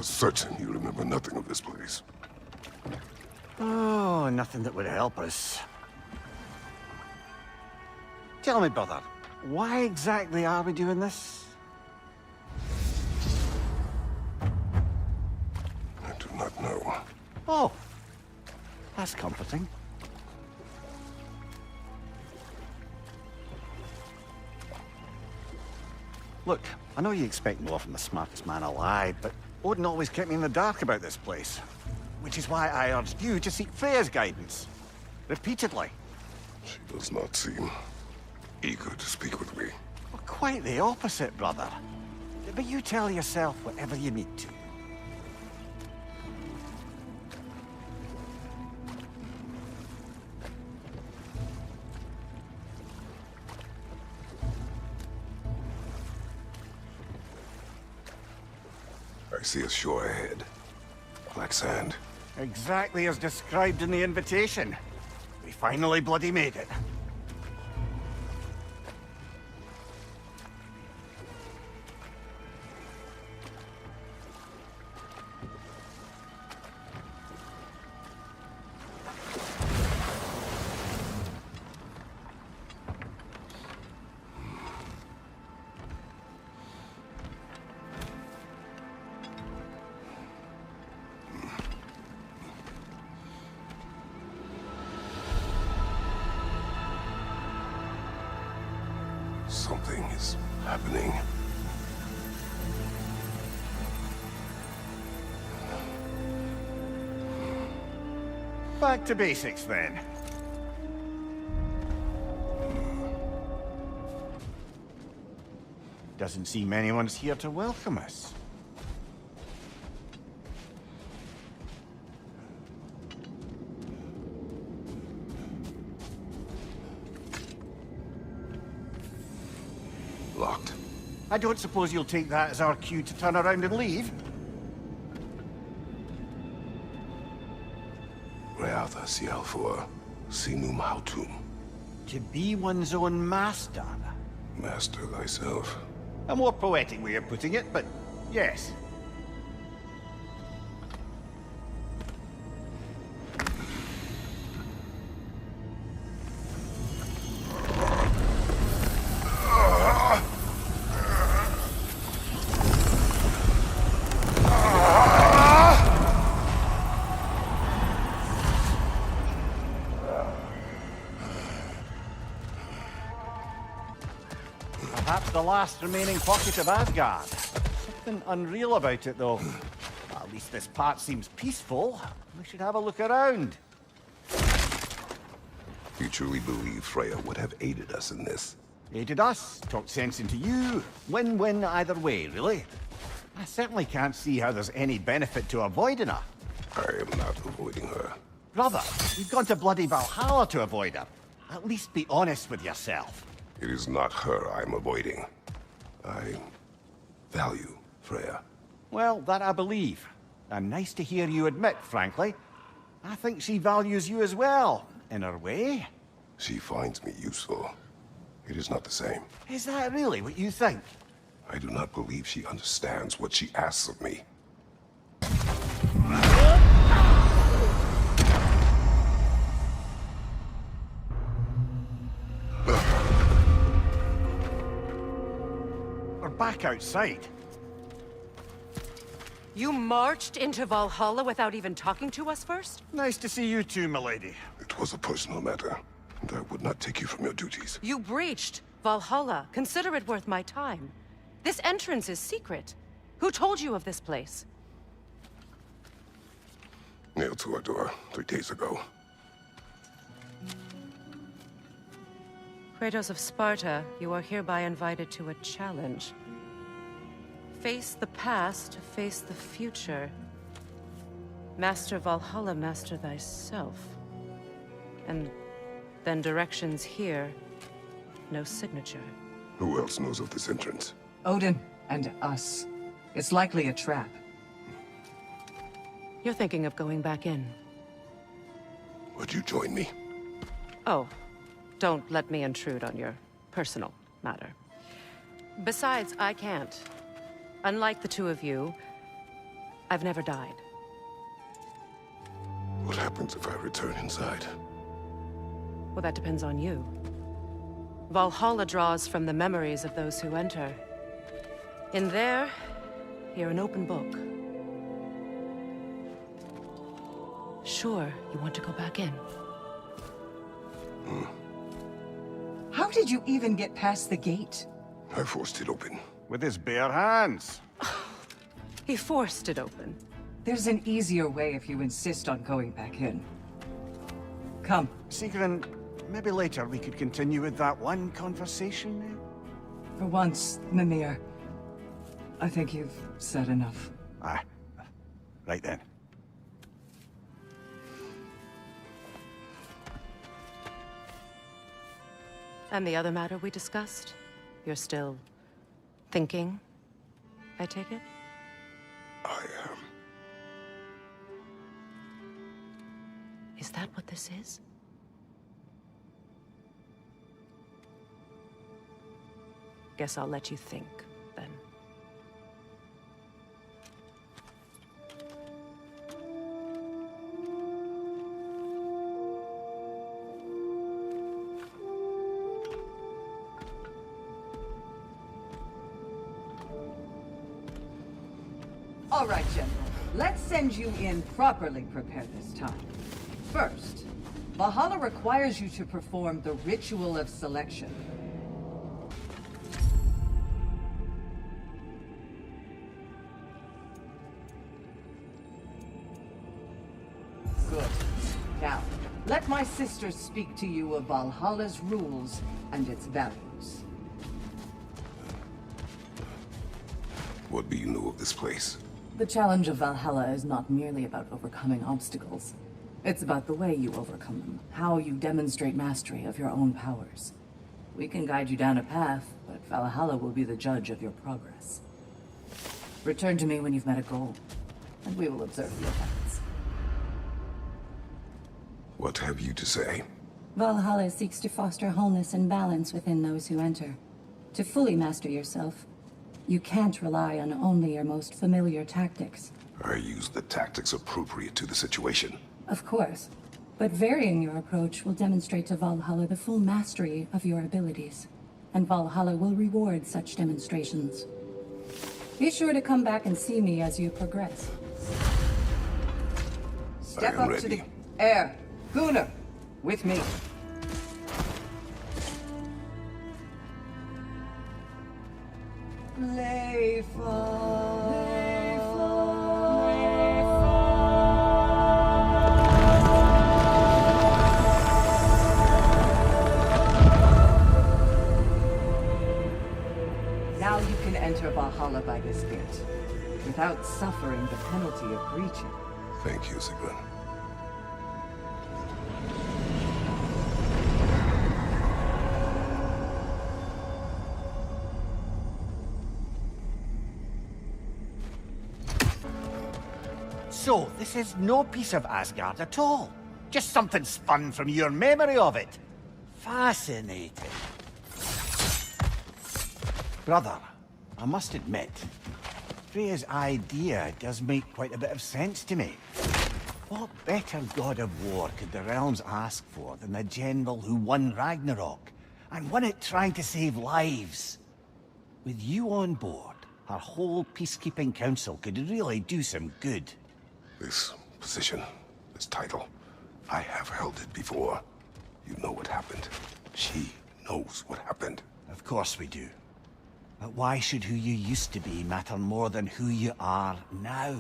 certain you remember nothing of this place. Oh, nothing that would help us. Tell me, brother, why exactly are we doing this? I do not know. Oh, that's comforting. Look, I know you expect more from the smartest man alive, but Odin always kept me in the dark about this place. Which is why I urged you to seek Freya's guidance. Repeatedly. She does not seem eager to speak with me. Well, quite the opposite, brother. But you tell yourself whatever you need to. I see a shore ahead. Black sand. Exactly as described in the invitation. We finally bloody made it. Something is happening. Back to basics, then. Doesn't seem anyone's here to welcome us. Locked. I don't suppose you'll take that as our cue to turn around and leave? Reatha Sialfur, Sinum Hautum. To be one's own master. Master thyself. A more poetic way of putting it, but yes. Perhaps the last remaining pocket of Asgard. Something unreal about it, though. At least this part seems peaceful. We should have a look around. You truly believe Freya would have aided us in this? Aided us, talked sense into you. Win-win either way, really. I certainly can't see how there's any benefit to avoiding her. I am not avoiding her. Brother, you've gone to bloody Valhalla to avoid her. At least be honest with yourself. It is not her I'm avoiding. I value Freya. Well, that I believe. And nice to hear you admit, frankly. I think she values you as well, in her way. She finds me useful. It is not the same. Is that really what you think? I do not believe she understands what she asks of me. We're back outside. You marched into Valhalla without even talking to us first? Nice to see you too, milady. It was a personal matter, and I would not take you from your duties. You breached Valhalla. Consider it worth my time. This entrance is secret. Who told you of this place? Nailed to our door 3 days ago. Kratos of Sparta, you are hereby invited to a challenge. Face the past, face the future. Master Valhalla, master thyself. And then directions here, no signature. Who else knows of this entrance? Odin and us. It's likely a trap. You're thinking of going back in. Would you join me? Oh, don't let me intrude on your personal matter. Besides, I can't. Unlike the two of you, I've never died. What happens if I return inside? Well, that depends on you. Valhalla draws from the memories of those who enter. In there, you're an open book. Sure, you want to go back in? How did you even get past the gate? I forced it open. With his bare hands. He forced it open. There's an easier way if you insist on going back in. Come. Sigrún, maybe later we could continue with that one conversation. For once, Mimir, I think you've said enough. Aye. Right then. And the other matter we discussed? You're still thinking, I take it? I am. Is that what this is? Guess I'll let you think, then. All right, General. Let's send you in properly prepared this time. First, Valhalla requires you to perform the ritual of selection. Good. Now, let my sisters speak to you of Valhalla's rules and its values. What do you know of this place? The challenge of Valhalla is not merely about overcoming obstacles. It's about the way you overcome them, how you demonstrate mastery of your own powers. We can guide you down a path, but Valhalla will be the judge of your progress. Return to me when you've met a goal, and we will observe the effects. What have you to say? Valhalla seeks to foster wholeness and balance within those who enter. To fully master yourself, you can't rely on only your most familiar tactics. I use the tactics appropriate to the situation. Of course, but varying your approach will demonstrate to Valhalla the full mastery of your abilities, and Valhalla will reward such demonstrations. Be sure to come back and see me as you progress. Step I am up ready. to the air. Gunnar, with me. Now you can enter Valhalla by this gate, without suffering the penalty of breaching. Thank you, Sigrún. So, this is no piece of Asgard at all. Just something spun from your memory of it. Fascinating. Brother, I must admit, Freya's idea does make quite a bit of sense to me. What better god of war could the realms ask for than the general who won Ragnarok, and won it trying to save lives? With you on board, our whole peacekeeping council could really do some good. This position, this title, I have held it before. You know what happened. She knows what happened. Of course we do. But why should who you used to be matter more than who you are now?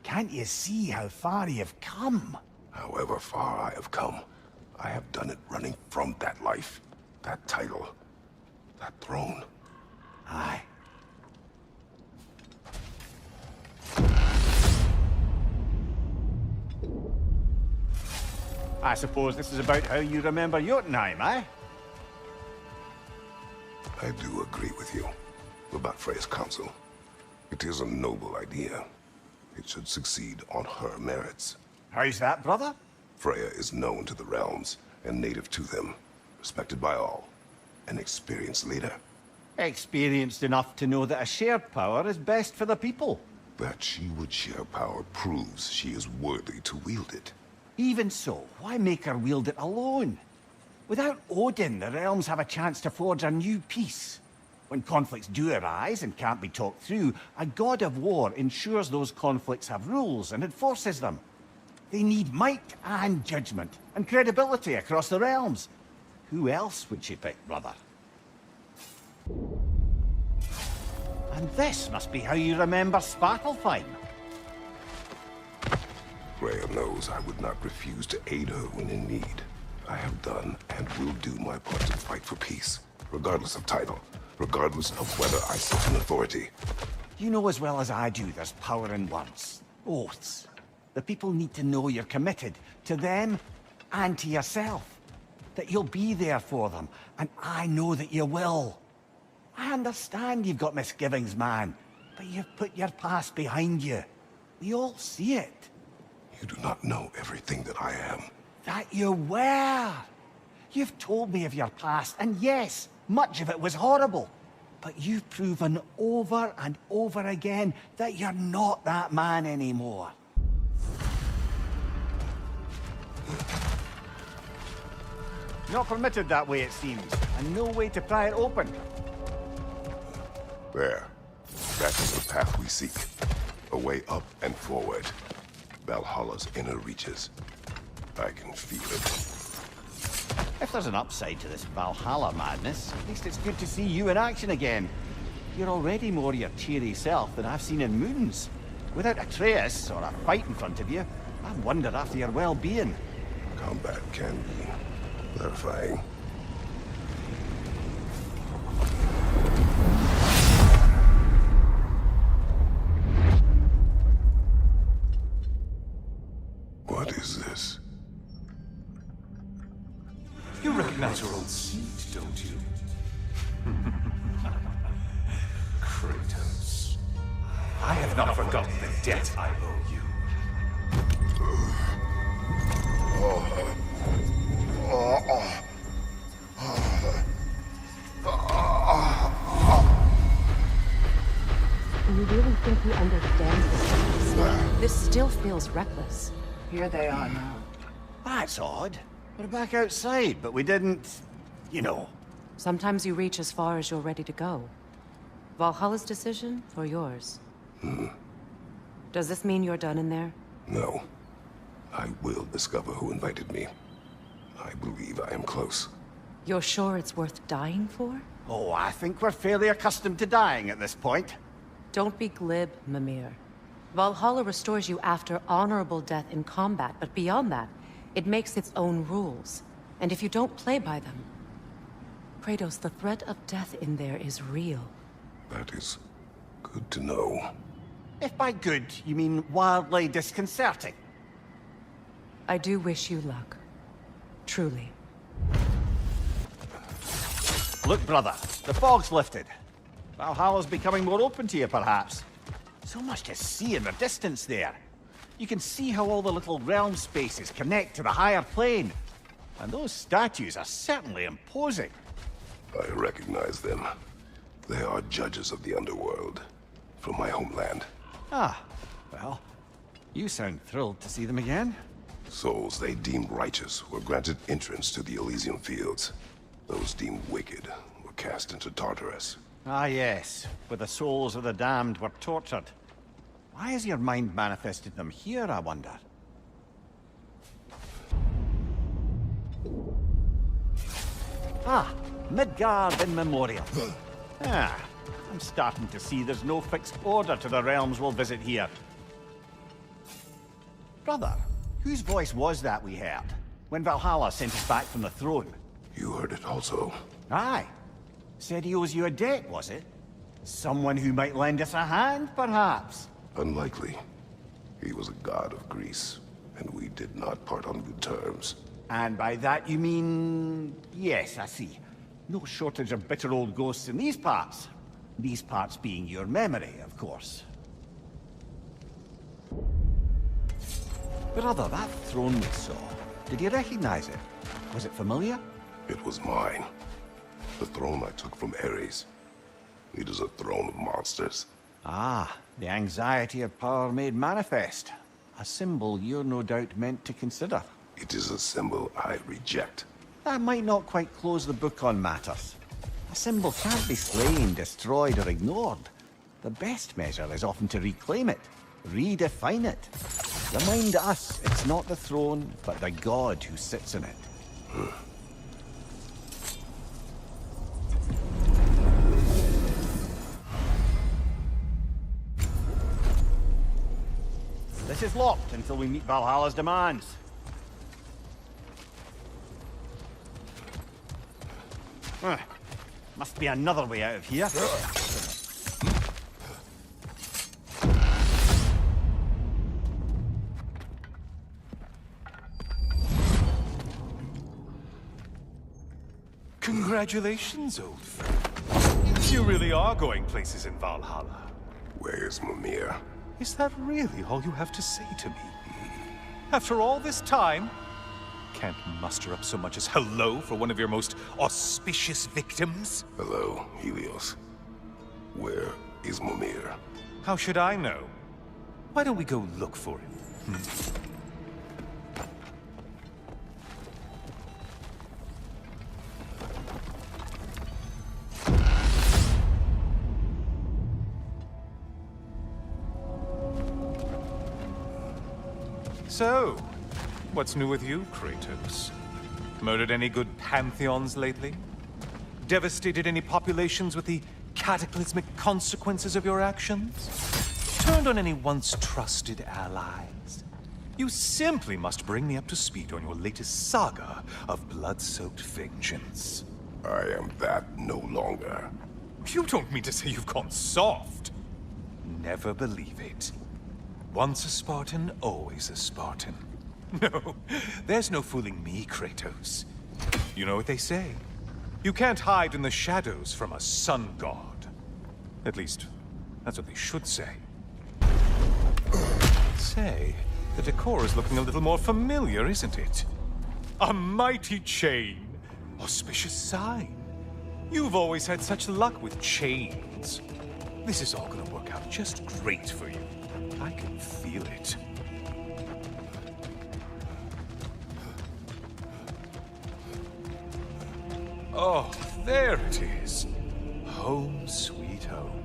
Can't you see how far you've come? However far I have come, I have done it running from that life, that title, that throne. Aye. I suppose this is about how you remember Jotunheim, eh? I do agree with you about Freya's council. It is a noble idea. It should succeed on her merits. How's that, brother? Freya is known to the realms and native to them, respected by all, an experienced leader. Experienced enough to know that a shared power is best for the people. That she would share power proves she is worthy to wield it. Even so, why make her wield it alone? Without Odin, the realms have a chance to forge a new peace. When conflicts do arise and can't be talked through, a god of war ensures those conflicts have rules and enforces them. They need might and judgment and credibility across the realms. Who else would she pick, brother? And this must be how you remember Svartalfheim. Freya knows I would not refuse to aid her when in need. I have done and will do my part to fight for peace, regardless of title, regardless of whether I sit in authority. You know as well as I do there's power in words, oaths. The people need to know you're committed, to them and to yourself. That you'll be there for them, and I know that you will. I understand you've got misgivings, man, but you've put your past behind you. We all see it. You do not know everything that I am. That you were. You've told me of your past, and yes, much of it was horrible. But you've proven over and over again that you're not that man anymore. Not permitted that way, it seems, and no way to pry it open. There. That is the path we seek. A way up and forward. Valhalla's inner reaches. I can feel it. If there's an upside to this Valhalla madness, at least it's good to see you in action again. You're already more your cheery self than I've seen in moons. Without Atreus or a fight in front of you, I wonder after your well-being. Combat can be clarifying. What is this? You recognize your old seat, don't you? Kratos. I have not forgotten the debt I owe you. Do you really think you understand this? This still feels reckless. Here they are now. That's odd. We're back outside, but we didn't... you know. Sometimes you reach as far as you're ready to go. Valhalla's decision, or yours? Does this mean you're done in there? No. I will discover who invited me. I believe I am close. You're sure it's worth dying for? Oh, I think we're fairly accustomed to dying at this point. Don't be glib, Mimir. Valhalla restores you after honorable death in combat, but beyond that, it makes its own rules. And if you don't play by them... Kratos, the threat of death in there is real. That is good to know. If by good, you mean wildly disconcerting. I do wish you luck. Truly. Look, brother, the fog's lifted. Valhalla's becoming more open to you, perhaps. So much to see in the distance there. You can see how all the little realm spaces connect to the higher plane. And those statues are certainly imposing. I recognize them. They are judges of the underworld, from my homeland. Ah, well, you sound thrilled to see them again. Souls they deemed righteous were granted entrance to the Elysium Fields. Those deemed wicked were cast into Tartarus. Ah, yes, where the souls of the damned were tortured. Why has your mind manifested them here, I wonder? Ah, Midgard in memoriam. I'm starting to see there's no fixed order to the realms we'll visit here. Brother, whose voice was that we heard when Valhalla sent us back from the throne? You heard it also. Aye. Said he owes you a debt, was it? Someone who might lend us a hand, perhaps? Unlikely. He was a god of Greece, and we did not part on good terms. And by that you mean... yes, I see. No shortage of bitter old ghosts in these parts. These parts being your memory, of course. Brother, that throne we saw, did you recognize it? Was it familiar? It was mine. The throne I took from Ares. It is a throne of monsters. Ah, the anxiety of power made manifest. A symbol you're no doubt meant to consider. It is a symbol I reject. That might not quite close the book on matters. A symbol can't be slain, destroyed, or ignored. The best measure is often to reclaim it, redefine it. Remind us it's not the throne, but the god who sits in it. This is locked until we meet Valhalla's demands. Must be another way out of here. Congratulations, old friend. You really are going places in Valhalla. Where's Mimir? Is that really all you have to say to me? After all this time? Can't muster up so much as hello for one of your most auspicious victims? Hello, Helios. Where is Mimir? How should I know? Why don't we go look for him? So, what's new with you, Kratos? Murdered any good pantheons lately? Devastated any populations with the cataclysmic consequences of your actions? Turned on any once trusted allies? You simply must bring me up to speed on your latest saga of blood-soaked vengeance. I am that no longer. You don't mean to say you've gone soft? Never believe it. Once a Spartan, always a Spartan. No, there's no fooling me, Kratos. You know what they say. You can't hide in the shadows from a sun god. At least, that's what they should say. Say, the decor is looking a little more familiar, isn't it? A mighty chain. Auspicious sign. You've always had such luck with chains. This is all gonna work out just great for you. I can feel it. Oh, there it is. Home sweet home.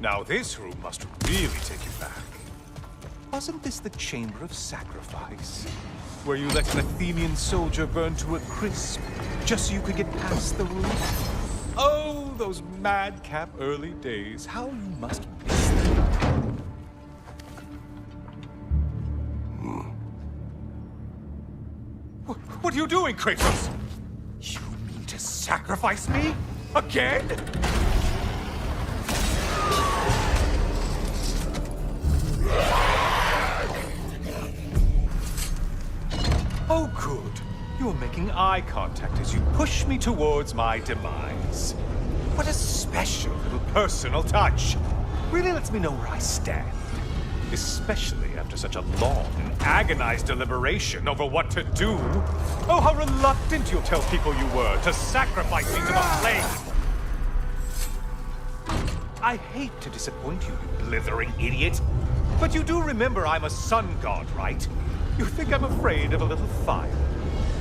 Now this room must really take you back. Wasn't this the Chamber of Sacrifice? Where you let an Athenian soldier burn to a crisp, just so you could get past the roof? Oh, those madcap early days. How you must miss them. What are you doing, Kratos? You mean to sacrifice me? Again? Oh, good. You're making eye contact as you push me towards my demise. What a special little personal touch. Really lets me know where I stand. Especially after such a long and agonized deliberation over what to do. Oh, how reluctant you'll tell people you were to sacrifice me to the flame. I hate to disappoint you, you blithering idiot. But you do remember I'm a sun god, right? You think I'm afraid of a little fire?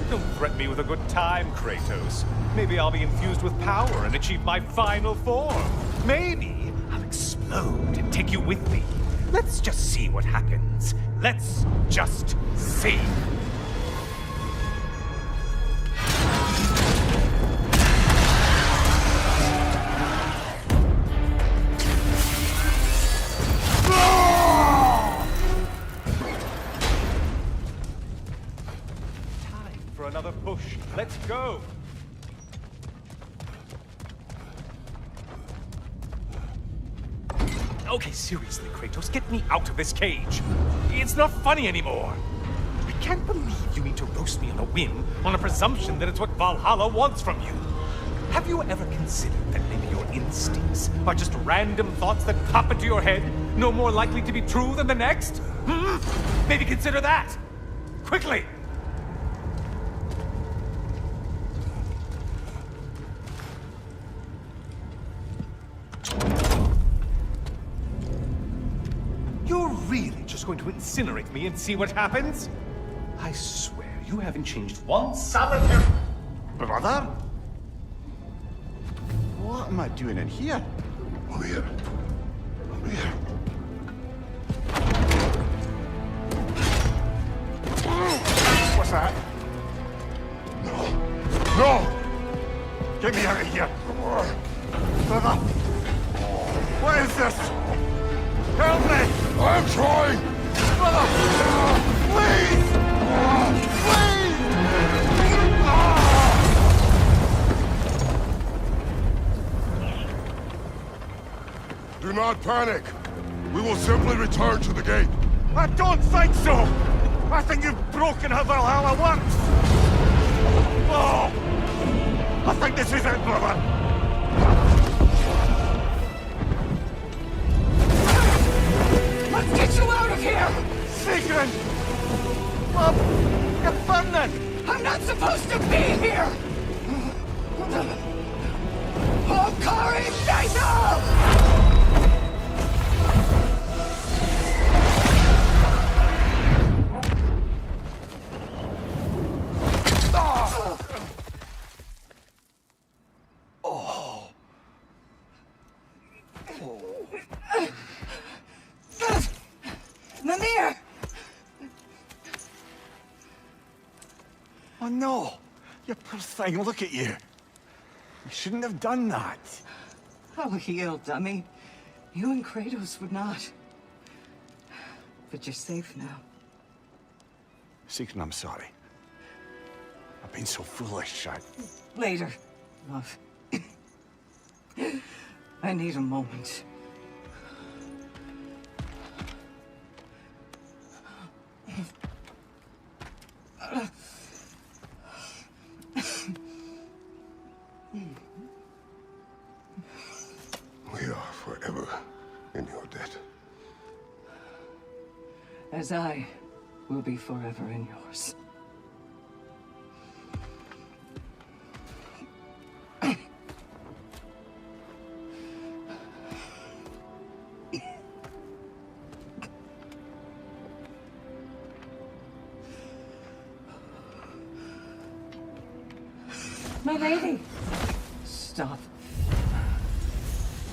Don't threaten me with a good time, Kratos. Maybe I'll be infused with power and achieve my final form. Maybe I'll explode and take you with me. Let's just see what happens. Let's just see. Another push. Let's go. Okay, seriously, Kratos, get me out of this cage. It's not funny anymore. I can't believe you need to roast me on a whim, on a presumption that it's what Valhalla wants from you. Have you ever considered that maybe your instincts are just random thoughts that pop into your head, no more likely to be true than the next? Maybe consider that! Quickly! You're really just going to incinerate me and see what happens? I swear, you haven't changed one solitary... Brother? What am I doing in here? Over here. Over here. What's that? No! No! Get me out of here! Brother! What is this? Help me! I'm trying! Brother! Please! Please! Do not panic! We will simply return to the gate. I don't think so! I think you've broken how Valhalla works! Oh! I think this is it, brother! Let's get you out of here! Sigrún! Mom! You're burning! I'm not supposed to be here! Valkyrie Fatal! Mimir! Oh no! You poor thing, look at you! You shouldn't have done that. Oh, heal, dummy. You and Kratos would not. But you're safe now. Sigrún, I'm sorry. I've been so foolish, Later, love. I need a moment. We are forever in your debt. As I will be forever in yours. My lady! Stop.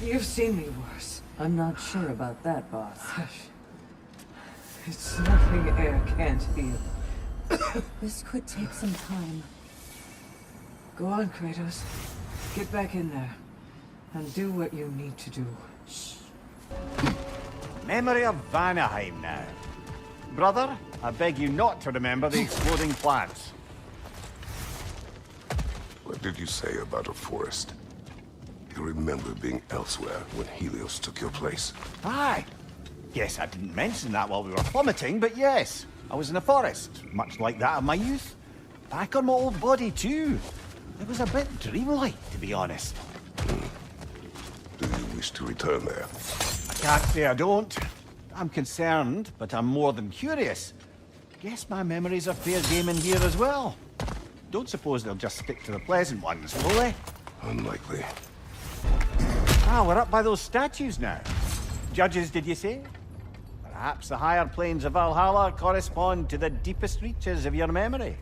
You've seen me worse. I'm not sure about that, boss. Hush. It's nothing air can't heal. This could take some time. Go on, Kratos. Get back in there. And do what you need to do. Memory of Vanaheim now. Brother, I beg you not to remember the exploding plants. What did you say about a forest? You remember being elsewhere when Helios took your place? Aye. Yes, I didn't mention that while we were plummeting, but yes. I was in a forest, much like that of my youth. Back on my old body, too. It was a bit dreamlike, to be honest. Do you wish to return there? I can't say I don't. I'm concerned, but I'm more than curious. Guess my memories are fair game in here as well. Don't suppose they'll just stick to the pleasant ones, will they? Unlikely. Ah, we're up by those statues now. Judges, did you say? Perhaps the higher planes of Valhalla correspond to the deepest reaches of your memory.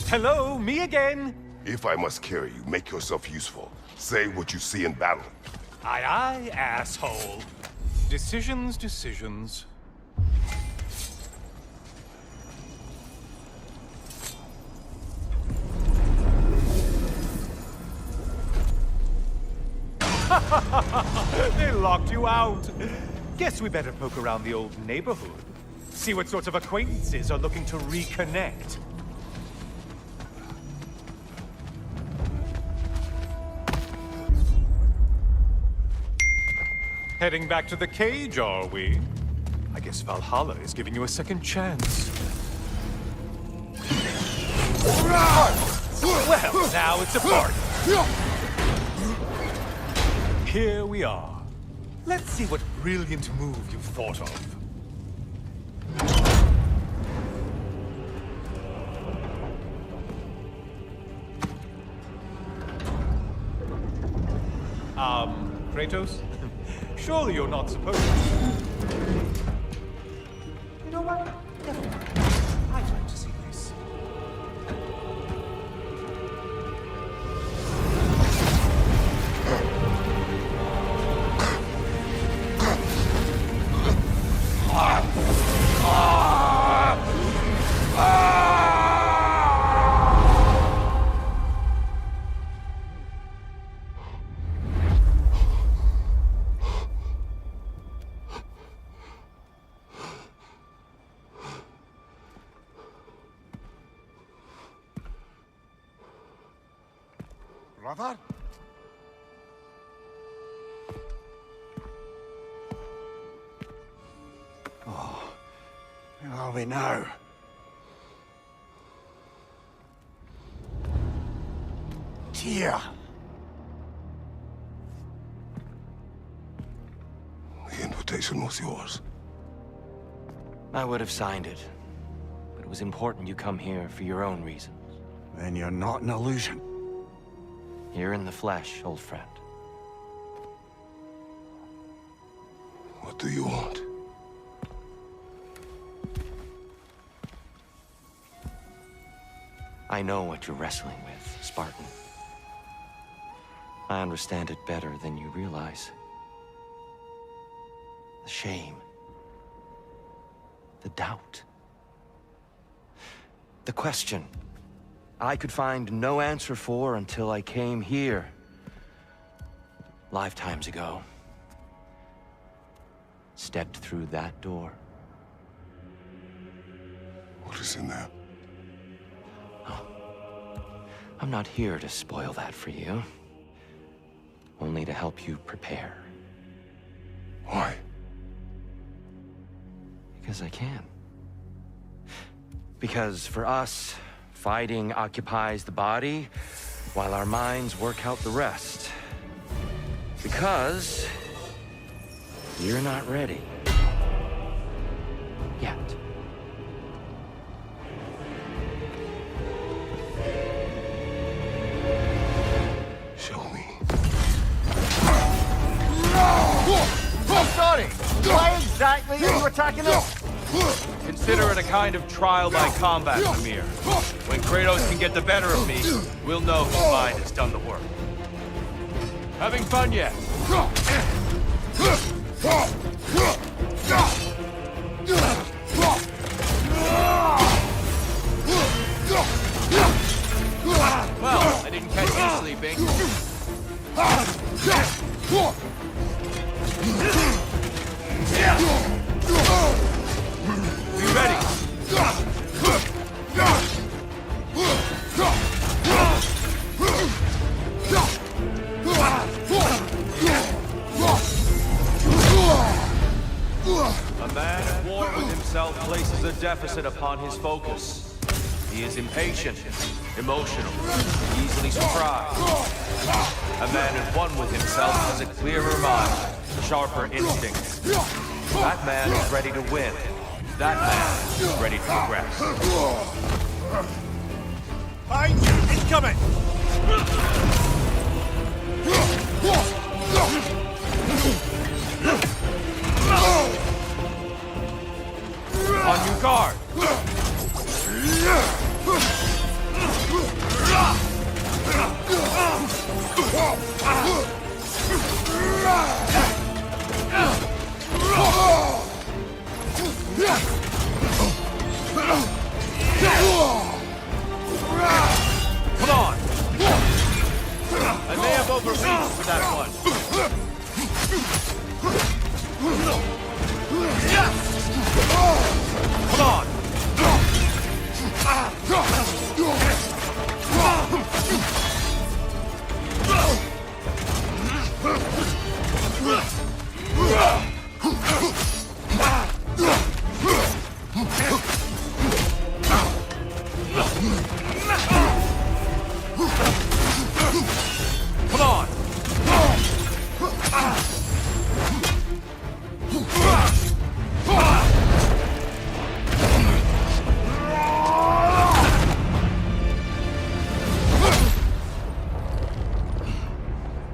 Hello, me again! If I must carry you, make yourself useful. Say what you see in battle. Aye, aye, asshole. Decisions, decisions. They locked you out. Guess we better poke around the old neighborhood. See what sorts of acquaintances are looking to reconnect. Heading back to the cage, are we? I guess Valhalla is giving you a second chance. Well, now it's a party. Here we are. Let's see what brilliant move you've thought of. Kratos? Surely you're not supposed to. You know what? Never mind. I'd like to see this. Brother? Oh, where are we now? Tyr! The invitation was yours. I would have signed it, but it was important you come here for your own reasons. Then you're not an illusion. You're in the flesh, old friend. What do you want? I know what you're wrestling with, Spartan. I understand it better than you realize. The shame. The doubt. The question I could find no answer for until I came here. Lifetimes ago. Stepped through that door. What is in there? I'm not here to spoil that for you. Only to help you prepare. Why? Because I can. Because for us, fighting occupies the body, while our minds work out the rest. Because you're not ready. Yet. Show me. Oh, sorry! Why exactly are you attacking us? Consider it a kind of trial by combat, Mimir. When Kratos can get the better of me, we'll know whose mind has done the work. Having fun yet? Well, I didn't catch you sleeping. Be ready. A man at war with himself places a deficit upon his focus. He is impatient, emotional, easily surprised. A man at one with himself has a clearer mind, sharper instincts. That man is ready to win. That man is ready to progress. Behind you! Incoming! On your guard! Come on!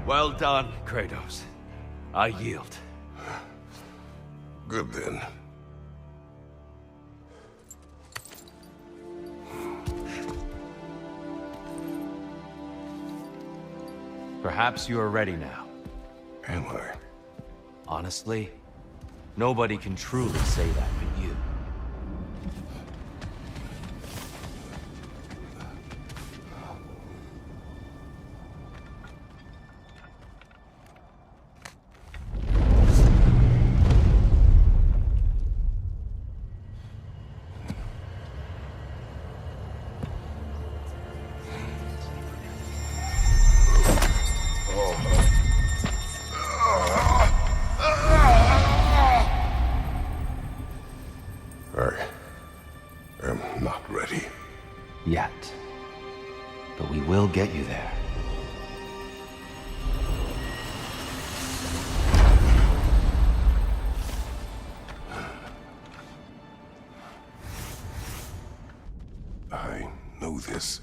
Well done, Kratos. I yield. Good then. Perhaps you are ready now. Am I? Honestly, nobody can truly say that but you. I am not ready. Yet. But we will get you there. I know this.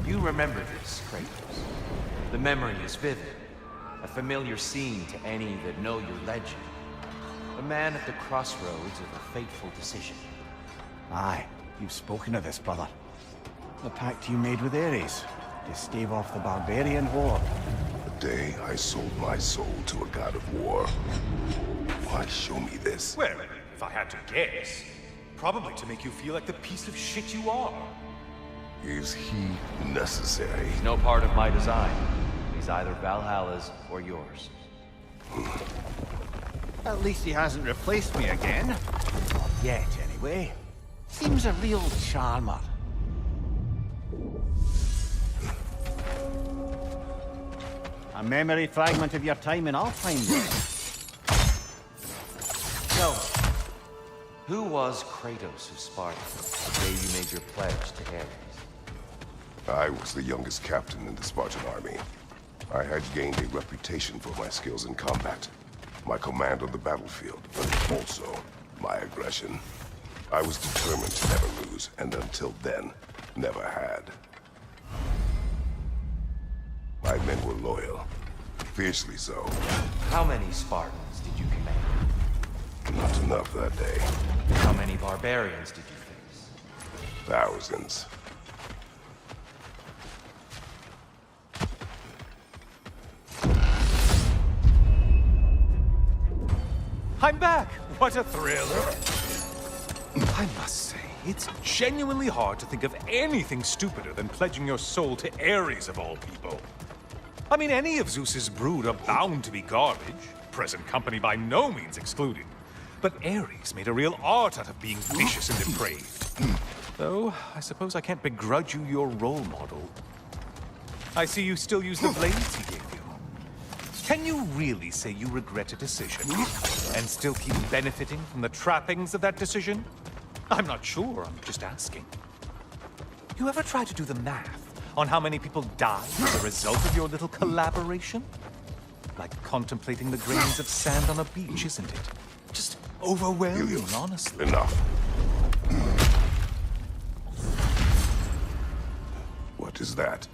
You remember this, Kratos. The memory is vivid. A familiar scene to any that know your legend. A man at the crossroads of a fateful decision. Aye, you've spoken of this, brother. The pact you made with Ares to stave off the barbarian horde. The day I sold my soul to a god of war. Why show me this? Well, if I had to guess, probably to make you feel like the piece of shit you are. Is he necessary? He's no part of my design. He's either Valhalla's or yours. At least he hasn't replaced me again. Not yet, anyway. Seems a real charmer. A memory fragment of your time in Alfheim, then. So, who was Kratos of Sparta the day you made your pledge to Ares? I was the youngest captain in the Spartan army. I had gained a reputation for my skills in combat, my command on the battlefield, but also my aggression. I was determined to never lose, and until then, never had. My men were loyal, fiercely so. How many Spartans did you command? Not enough that day. How many barbarians did you face? Thousands. I'm back! What a thrill! I must say, it's genuinely hard to think of anything stupider than pledging your soul to Ares of all people. I mean, any of Zeus's brood are bound to be garbage, present company by no means excluded. But Ares made a real art out of being vicious and depraved. Though, I suppose I can't begrudge you your role model. I see you still use the blades he gave you. Can you really say you regret a decision, and still keep benefiting from the trappings of that decision? I'm not sure, I'm just asking. You ever try to do the math on how many people died as a result of your little collaboration? Like contemplating the grains of sand on a beach, isn't it? Just overwhelming, Helios, honestly. enough. What is that?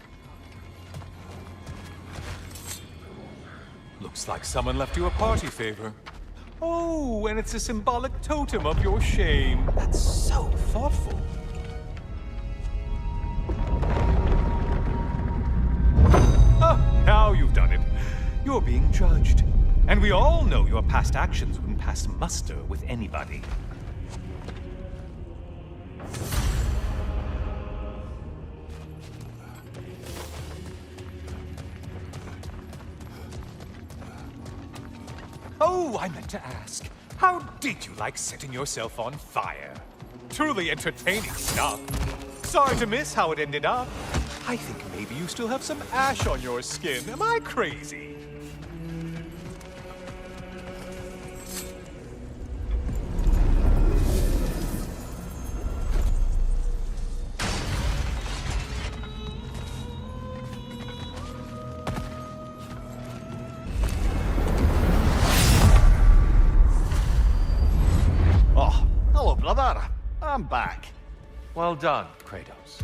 Looks like someone left you a party favor. Oh, and it's a symbolic totem of your shame. That's so thoughtful. Oh, now you've done it. You're being judged. And we all know your past actions wouldn't pass muster with anybody. Oh, I meant to ask, how did you like setting yourself on fire? Truly entertaining stuff. Sorry to miss how it ended up. I think maybe you still have some ash on your skin. Am I crazy? Oh, hello, brother. I'm back. Well done, Kratos.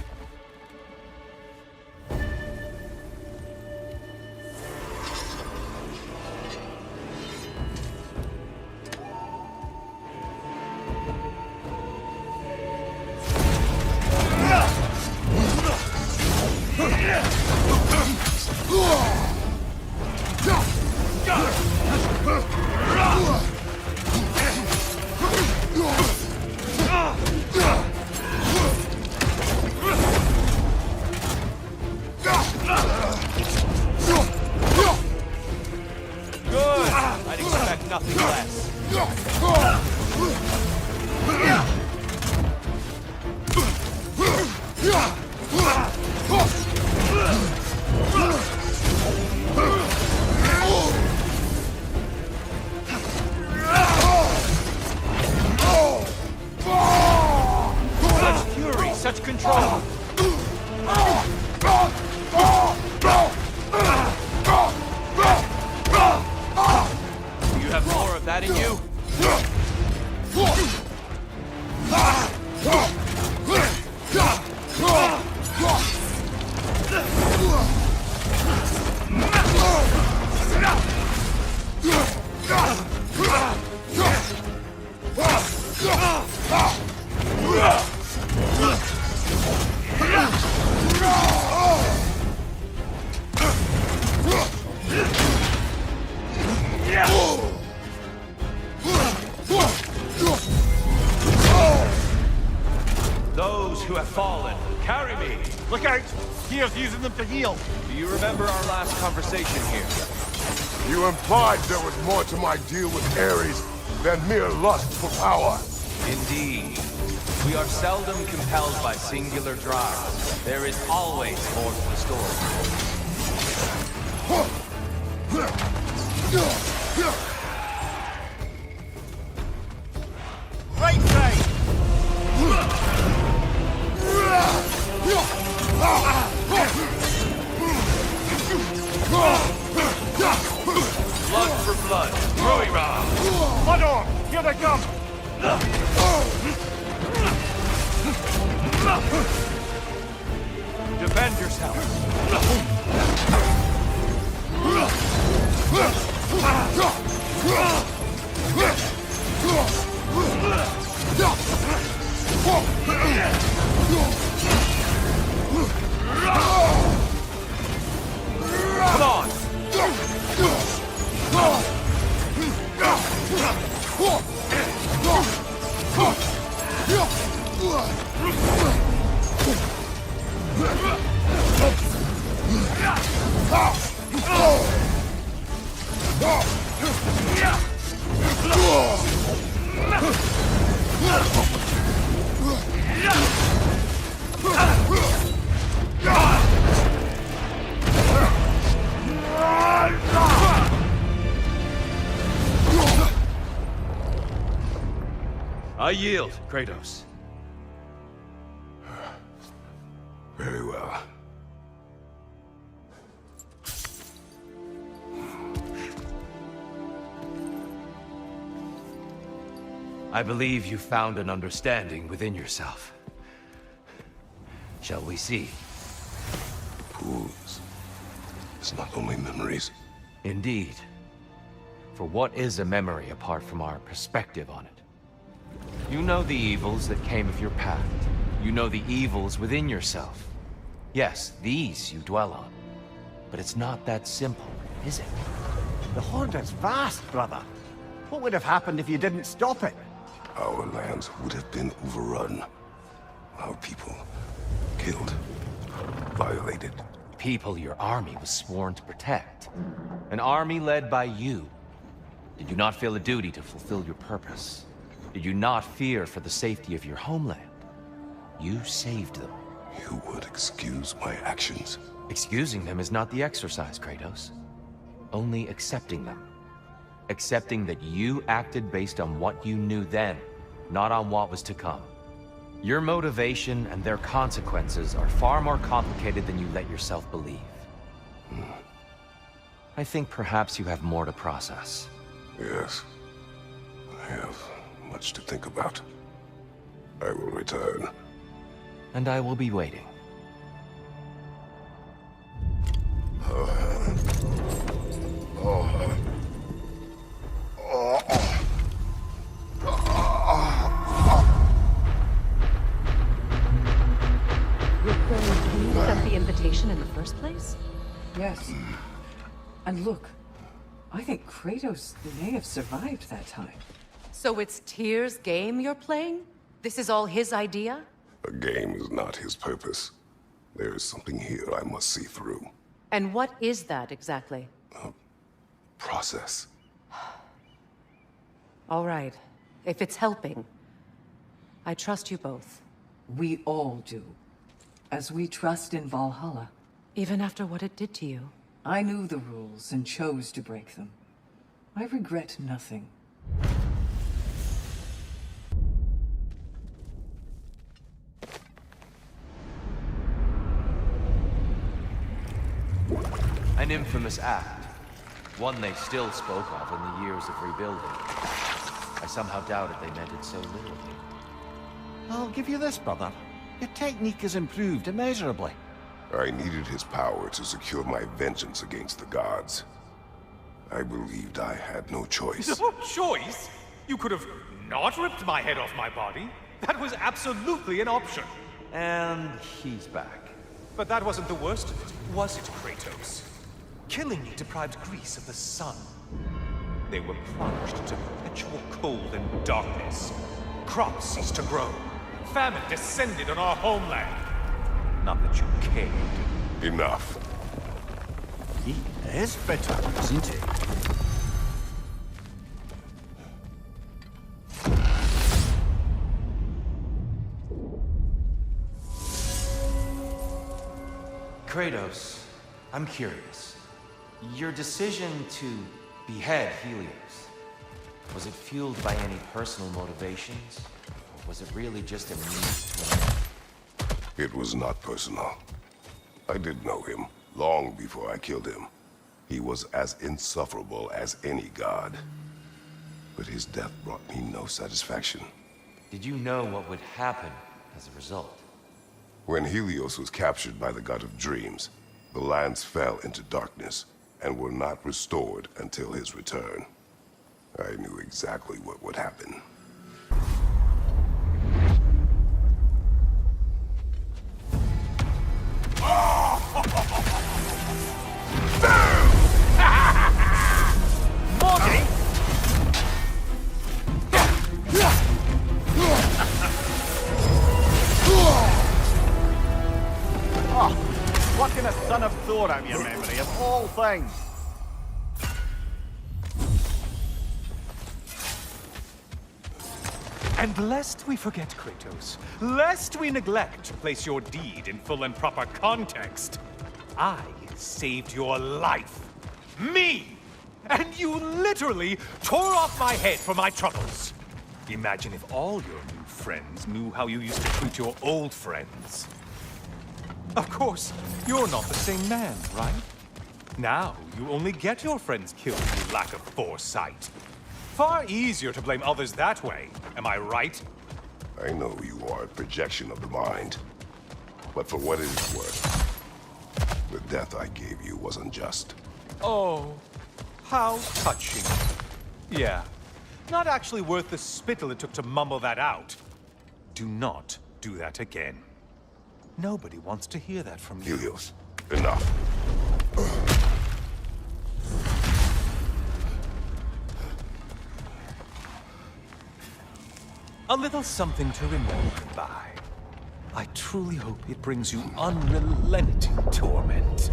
such control? Do you have more of that in you? Those who have fallen, carry me! Look out! Gear's using them to heal. Do you remember our last conversation here? You implied there was more to my deal with Ares than mere lust for power. Indeed. We are seldom compelled by singular drives. There is always more to the story. Right side! Blood for blood. Ruira! Blood on! Here they come! Defend yourself. Come on! I yield, Kratos. Very well. I believe you found an understanding within yourself. Shall we see? Pools. It's not only memories. Indeed. For what is a memory apart from our perspective on it? You know the evils that came of your path. You know the evils within yourself. Yes, these you dwell on. But it's not that simple, is it? The Horde is vast, brother. What would have happened if you didn't stop it? Our lands would have been overrun. Our people killed, violated. People your army was sworn to protect. An army led by you. Did you not feel a duty to fulfill your purpose? Did you not fear for the safety of your homeland? You saved them. You would excuse my actions. Excusing them is not the exercise, Kratos. Only accepting them. Accepting that you acted based on what you knew then, not on what was to come. Your motivation and their consequences are far more complicated than you let yourself believe. I think perhaps you have more to process. Yes. I have much to think about. I will return. And I will be waiting. You sent the invitation in the first place? Yes. And look, I think Kratos may have survived that time. So it's Tyr's game you're playing? This is all his idea? A game is not his purpose. There is something here I must see through. And what is that exactly? Process. All right. If it's helping, I trust you both. We all do. As we trust in Valhalla. Even after what it did to you. I knew the rules and chose to break them. I regret nothing. An infamous act. One they still spoke of in the years of rebuilding. I somehow doubted they meant it so literally. I'll give you this, brother. Your technique has improved immeasurably. I needed his power to secure my vengeance against the gods. I believed I had no choice. No choice? You could have not ripped my head off my body. That was absolutely an option. And he's back. But that wasn't the worst of it, was it, Kratos? Killing me deprived Greece of the sun. They were plunged into perpetual cold and darkness. Crops ceased to grow. Famine descended on our homeland. Not that you cared. Enough. He is bitter, isn't he? Kratos, I'm curious. Your decision to behead Helios, was it fueled by any personal motivations? Or was it really just a means to an end? It was not personal. I did know him, long before I killed him. He was as insufferable as any god. But his death brought me no satisfaction. Did you know what would happen as a result? When Helios was captured by the god of dreams, the lands fell into darkness and were not restored until his return. I knew exactly what would happen. Morty! Oh, plucking a son of Thor out of your memory, of all things. And lest we forget, Kratos, lest we neglect to place your deed in full and proper context, I saved your life. Me! And you literally tore off my head for my troubles. Imagine if all your new friends knew how you used to treat your old friends. Of course, you're not the same man, right? Now, you only get your friends killed through lack of foresight. Far easier to blame others that way, am I right? I know you are a projection of the mind. But for what it is worth, the death I gave you was unjust. Oh, how touching. Yeah, not actually worth the spittle it took to mumble that out. Do not do that again. Nobody wants to hear that from you. Helios, enough. A little something to remember by. I truly hope it brings you unrelenting torment.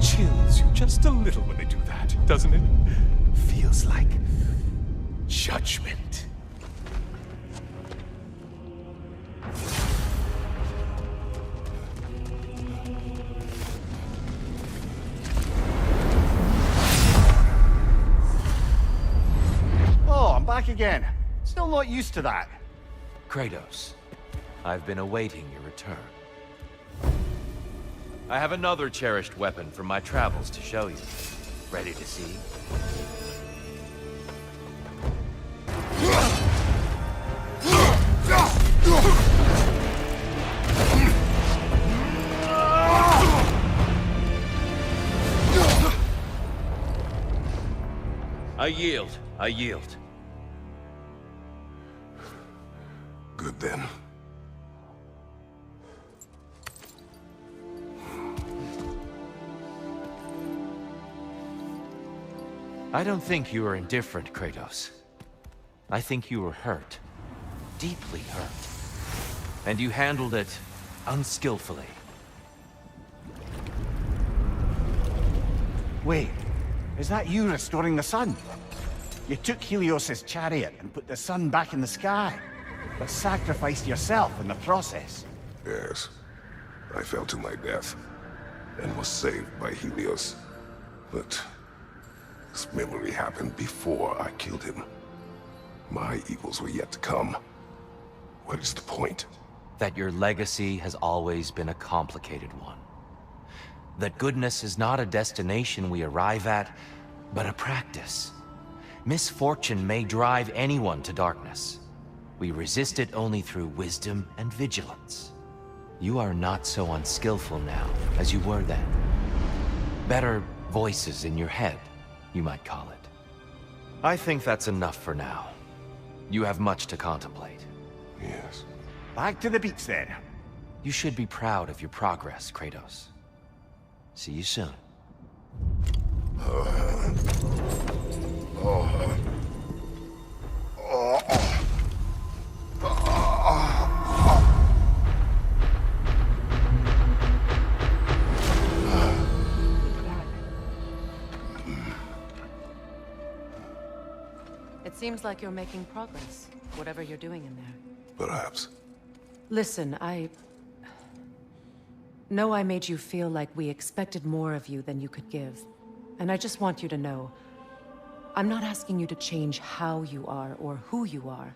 Chills you just a little when they do that, doesn't it? Feels like judgment. Oh, I'm back again. Still not used to that. Kratos, I've been awaiting your return. I have another cherished weapon from my travels to show you. Ready to see? I yield. I yield. Good then. I don't think you were indifferent, Kratos. I think you were hurt. Deeply hurt. And you handled it unskillfully. Wait, is that you restoring the sun? You took Helios's chariot and put the sun back in the sky, but sacrificed yourself in the process. Yes. I fell to my death, and was saved by Helios. But this memory happened before I killed him. My evils were yet to come. What is the point? That your legacy has always been a complicated one. That goodness is not a destination we arrive at, but a practice. Misfortune may drive anyone to darkness. We resist it only through wisdom and vigilance. You are not so unskillful now as you were then. Better voices in your head, you might call it. I think that's enough for now. You have much to contemplate. Yes. Back to the beach then. You should be proud of your progress, Kratos. See you soon. It seems like you're making progress, whatever you're doing in there. Perhaps. Listen, I know I made you feel like we expected more of you than you could give. And I just want you to know, I'm not asking you to change how you are or who you are.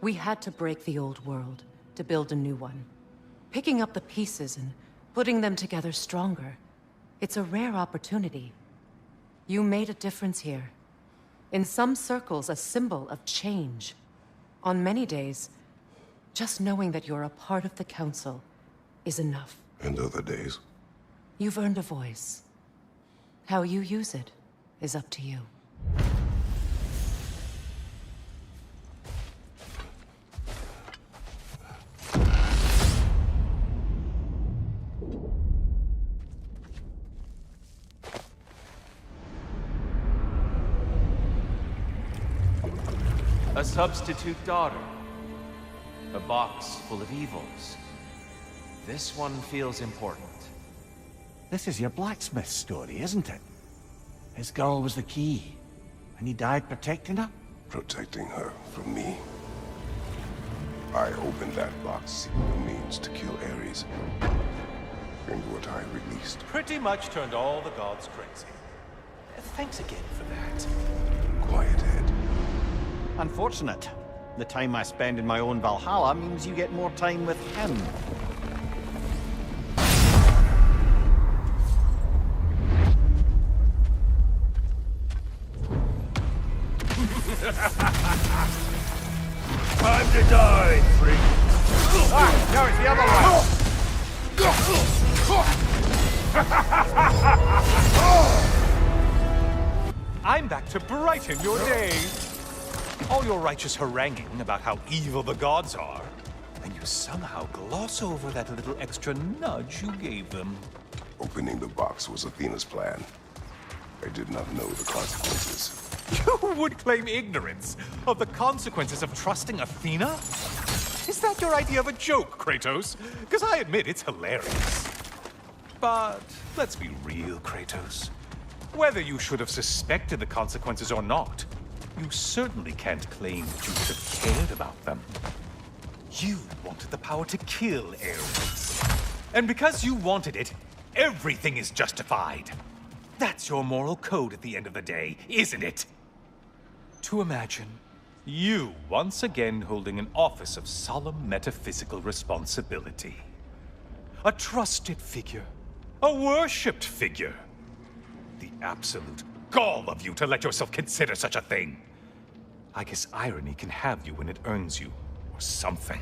We had to break the old world to build a new one. Picking up the pieces and putting them together stronger. It's a rare opportunity. You made a difference here. In some circles, a symbol of change. On many days, just knowing that you're a part of the Council is enough. And other days? You've earned a voice. How you use it is up to you. A substitute daughter. A box full of evils. This one feels important. This is your blacksmith story, isn't it? His girl was the key, and he died protecting her? Protecting her from me. I opened that box seeking a means to kill Ares. And what I released. Pretty much turned all the gods crazy. Thanks again for that. Quiet head. Unfortunate. The time I spend in my own Valhalla means you get more time with him. Time to die, freak. Ah, no, it's the other one. I'm back to brighten your day. All your righteous haranguing about how evil the gods are, and you somehow gloss over that little extra nudge you gave them. Opening the box was Athena's plan. I did not know the consequences. You would claim ignorance of the consequences of trusting Athena? Is that your idea of a joke, Kratos? Because I admit it's hilarious. But let's be real, Kratos. Whether you should have suspected the consequences or not, you certainly can't claim that you would have cared about them. You wanted the power to kill Ares. And because you wanted it, everything is justified. That's your moral code at the end of the day, isn't it? To imagine you once again holding an office of solemn metaphysical responsibility. A trusted figure. A worshipped figure. The absolute gall of you to let yourself consider such a thing. I guess irony can have you when it earns you, or something.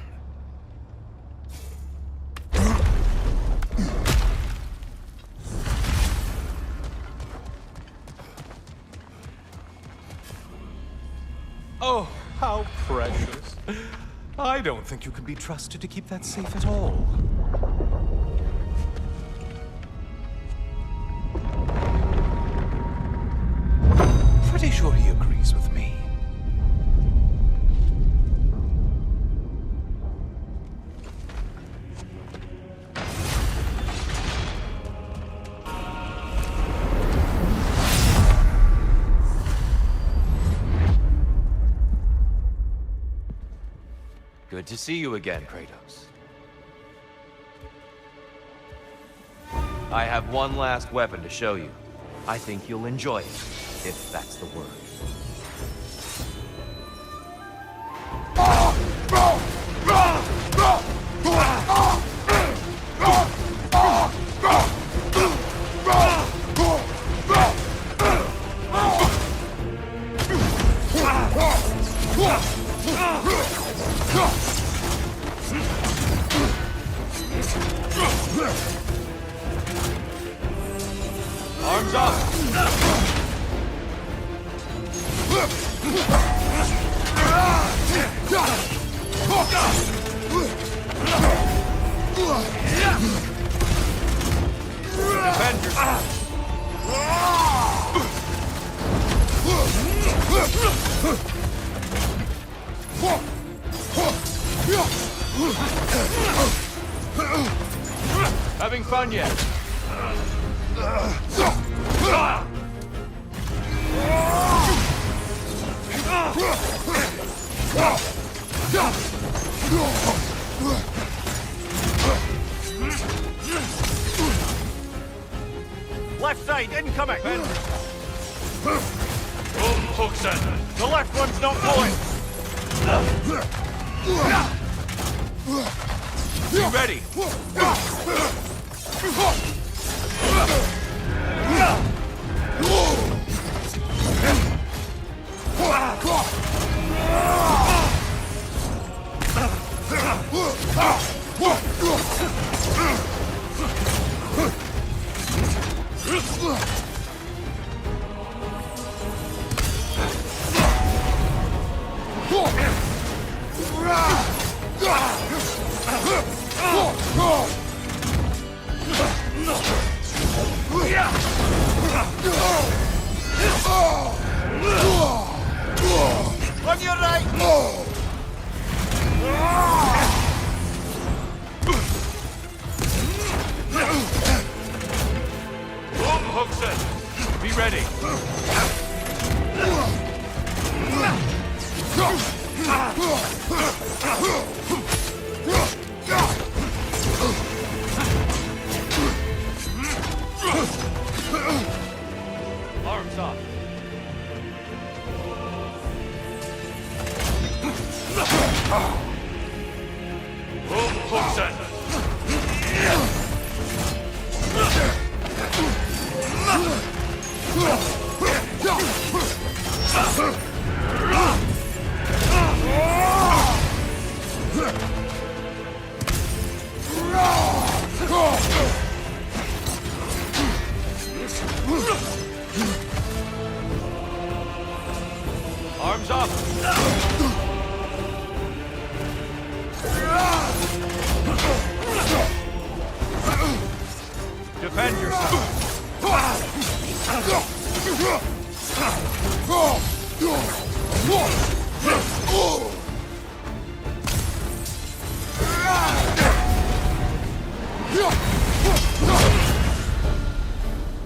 Oh, how precious. I don't think you can be trusted to keep that safe at all. Pretty sure he agrees with me. Good to see you again, Kratos. I have one last weapon to show you. I think you'll enjoy it, if that's the word. Having fun yet? Left side, incoming! Hookson! The left one's not going! Be ready! On your right! Hookson! Be ready! Arms up! Hookson! Arms up! Defend yourself!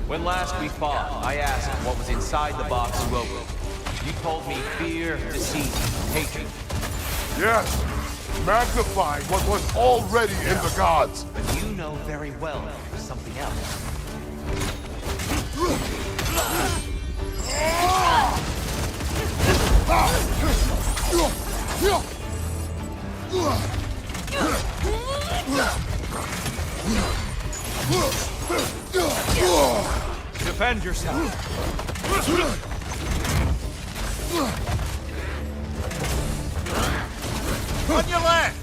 When last we fought, I asked what was inside the box you opened. You told me fear, deceit, hatred. Yes, magnifying what was already in the gods. But you know very well there's something else. Defend yourself! On your left!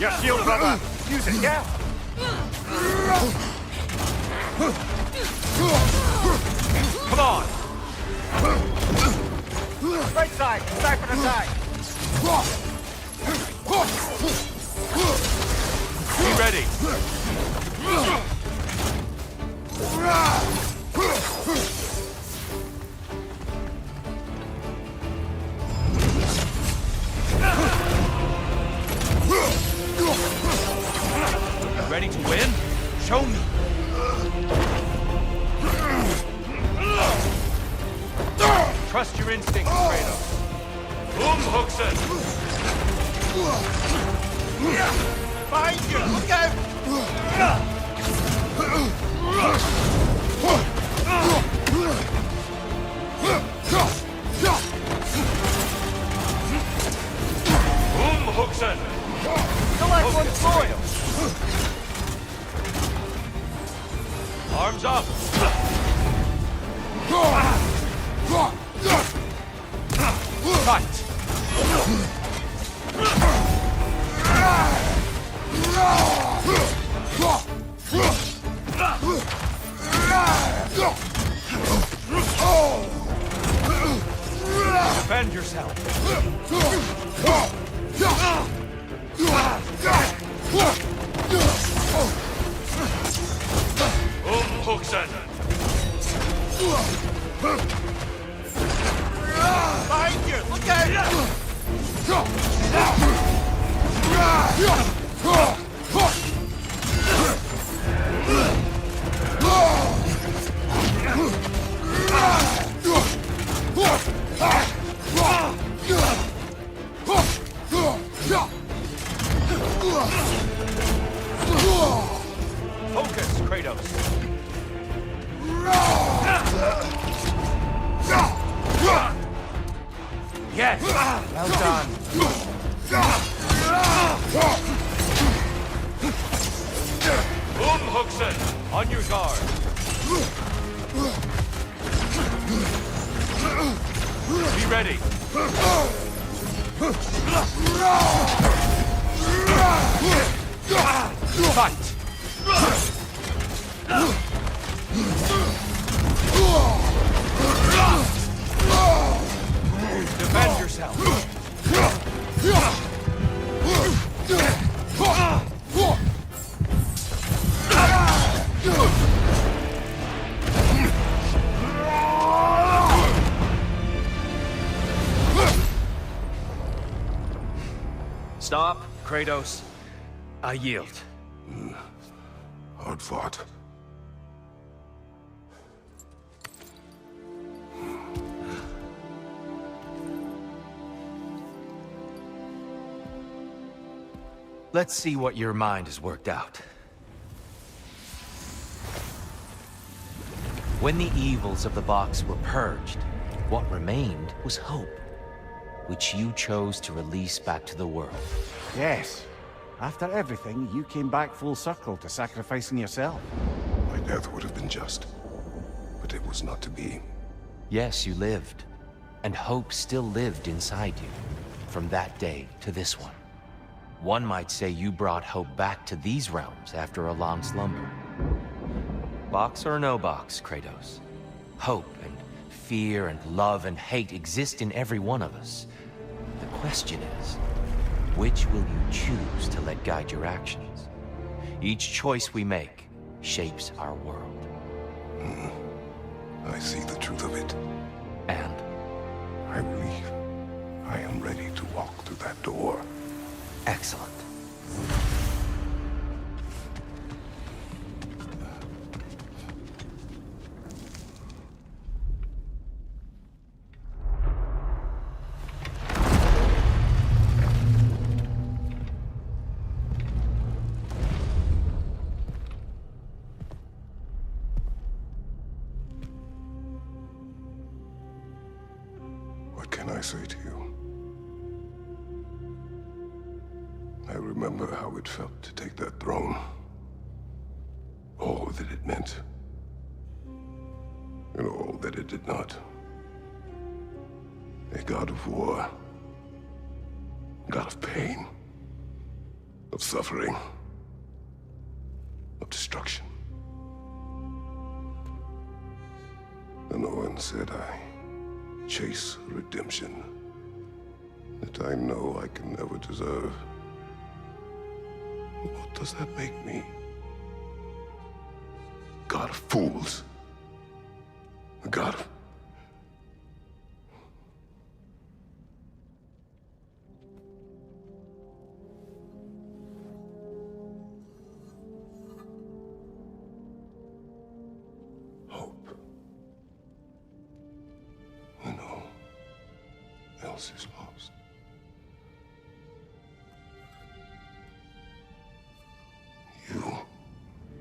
Your shield, brother! Use it, yeah? Come on! Right side, sniper attack! Be ready! Ready to win? Show me! Trust your instincts, Kratos. Hookson! Behind you! Look out! Hookson! The left one's going! Arms up! Fight! Defend yourself! Hooksen! Behind you! Look out! Focus, Kratos! Yes! Well done! Hooksen! On your guard! Be ready! Fight! Defend yourself! Stop, Kratos. I yield. Hard fought. Let's see what your mind has worked out. When the evils of the box were purged, what remained was hope, which you chose to release back to the world. Yes. After everything, you came back full circle to sacrificing yourself. My death would have been just, but it was not to be. Yes, you lived, and hope still lived inside you, from that day to this one. One might say you brought hope back to these realms after a long slumber. Box or no box, Kratos. Hope and fear and love and hate exist in every one of us. The question is, which will you choose to let guide your actions? Each choice we make shapes our world. I see the truth of it. And? I believe I am ready to walk through that door. Excellent. What can I say to you? I remember how it felt to take that throne. All that it meant. And all that it did not. A god of war. God of pain. Of suffering. Of destruction. And Owen said I chase redemption that I know I can never deserve. What does that make me? God of fools. A god of... hope. When all else is lost. You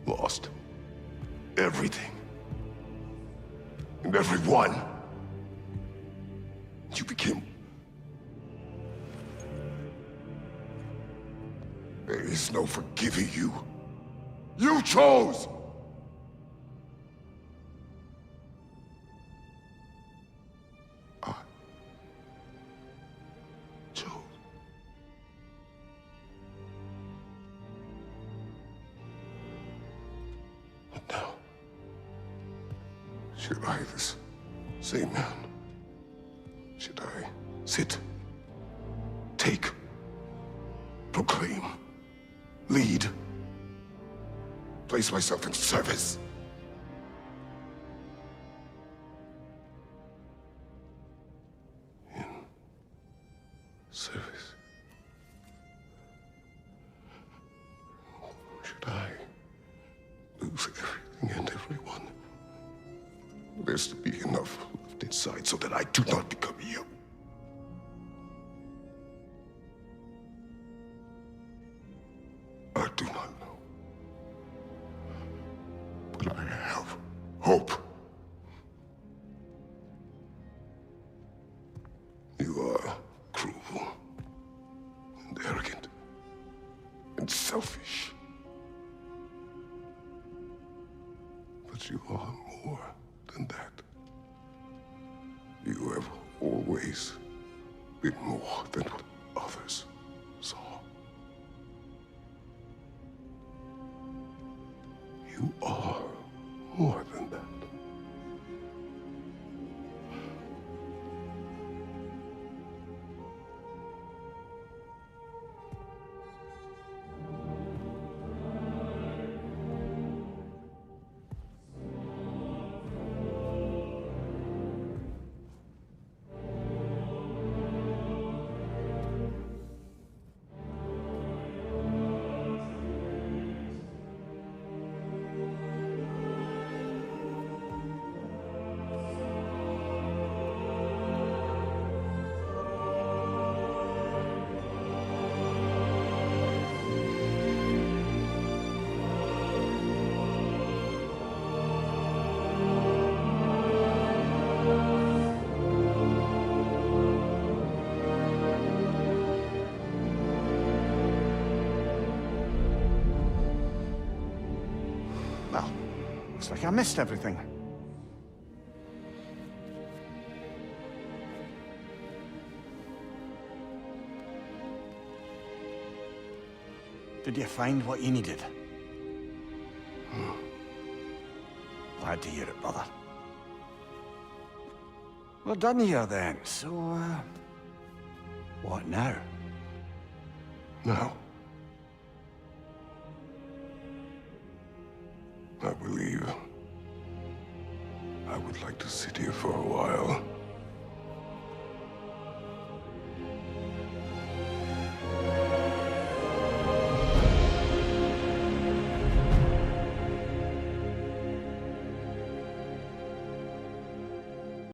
lost everything. And everyone. You became... There is no forgiving you. You chose! I chose. But now, should I, this same man, should I Sit. Take. Proclaim. Lead. Place myself in service. In service. Should I lose everything and everyone? There's to be enough left inside so that I do not become you. I do not know. But I have hope. You are cruel and arrogant and selfish. But you are more than that. You have always been more than what others saw. You are more than that. Well, looks like I missed everything. Did you find what you needed? Glad to hear it, brother. We're done here then, so, what now? Now, I believe I would like to sit here for a while.